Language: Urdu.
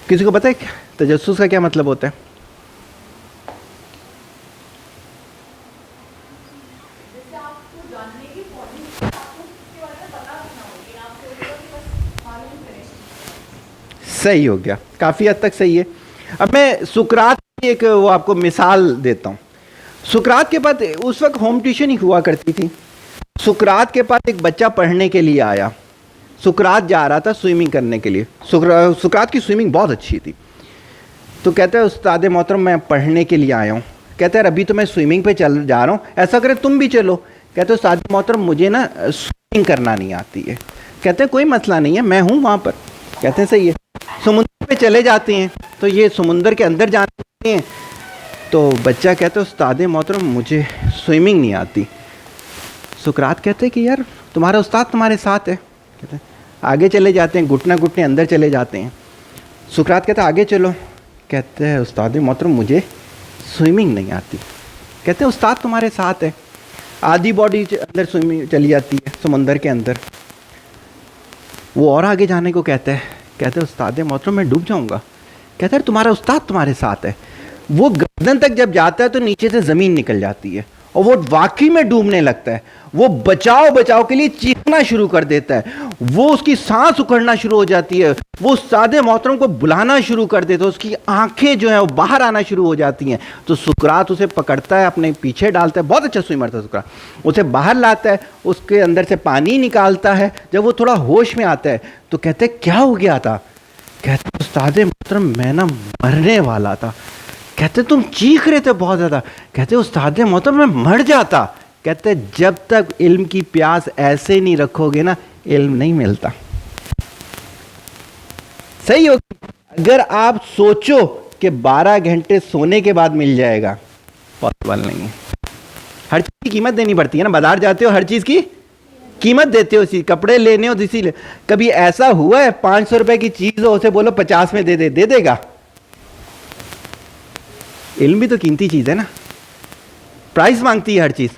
کسی کو پتہ ہے تجسس کا کیا مطلب ہوتا ہے؟ صحیح ہو گیا، کافی حد تک صحیح ہے. اب میں سقراط کی ایک وہ آپ کو مثال دیتا ہوں. سقراط کے پاس اس وقت ہوم ٹیوشن ہی ہوا کرتی تھی. سقراط کے پاس ایک بچہ پڑھنے کے لیے آیا. سقراط جا رہا تھا سوئمنگ کرنے کے لیے. سقراط کی سوئمنگ بہت اچھی تھی. تو کہتا ہے استاد محترم میں پڑھنے کے لیے آیا ہوں. کہتا ہے ابھی تو میں سوئمنگ پہ چل جا رہا ہوں، ایسا کرے تم بھی چلو. کہتے ہیں استاد محترم مجھے نا سوئمنگ کرنا نہیں آتی ہے. کہتے ہیں کوئی مسئلہ نہیں ہے، میں ہوں وہاں پر. کہتے ہیں صحیح ہے. سمندر پہ چلے جاتے ہیں تو یہ سمندر کے اندر جاتے ہیں. تو بچہ کہتا ہے استاد محترم مجھے سوئمنگ نہیں آتی. سقراط کہتے ہیں کہ یار تمہارا استاد تمہارے ساتھ ہے. کہتے ہیں آگے چلے جاتے ہیں، گھٹنا گھٹنے اندر چلے جاتے ہیں. سقراط کہتا ہے آگے چلو. کہتے ہیں استاد محترم مجھے سوئمنگ نہیں آتی. کہتے ہیں استاد تمہارے ساتھ ہے. آدھی باڈی اندر سوئمنگ چلی جاتی ہے سمندر کے اندر. وہ اور آگے جانے کو کہتے ہیں استاد محترم میں ڈوب جاؤں گا. کہتے ہیں تمہارا استاد تمہارے ساتھ ہے. وہ گردن تک جب جاتا ہے تو نیچے سے زمین نکل جاتی ہے اور وہ واقعی میں ڈوبنے لگتا ہے. وہ بچاؤ بچاؤ کے لیے چیخنا شروع کر دیتا ہے. وہ اس کی سانس اکھڑنا شروع ہو جاتی ہے. وہ استاد محترم کو بلانا شروع کر دیتا ہے. اس کی آنکھیں جو ہیں وہ باہر آنا شروع ہو جاتی ہیں. تو سقراط اسے پکڑتا ہے، اپنے پیچھے ڈالتا ہے. بہت اچھا سوئمر تھا سقراط. اسے باہر لاتا ہے، اس کے اندر سے پانی نکالتا ہے. جب وہ تھوڑا ہوش میں آتا ہے تو کہتے ہیں کیا ہو گیا تھا؟ کہتے ہیں استاد محترم میں نا مرنے والا تھا. کہتے تم چیخ رہے تھے بہت زیادہ. کہتے استاد محترم میں مر جاتا. کہتے جب تک علم کی پیاس ایسے نہیں رکھو گے نا علم نہیں ملتا. صحیح ہو. اگر آپ سوچو کہ 12 گھنٹے سونے کے بعد مل جائے گا، پاسبل نہیں ہے. ہر چیز کی قیمت دینی پڑتی ہے نا. بازار جاتے ہو ہر چیز کی قیمت دیتے ہو. اسی کپڑے لینے ہو اسی لیے. کبھی ایسا ہوا ہے 500 روپے کی چیز ہو اسے بولو 50 میں دے دے گا؟ علم بھی تو قیمتی چیز ہے نا. پرائز مانگتی ہے ہر چیز.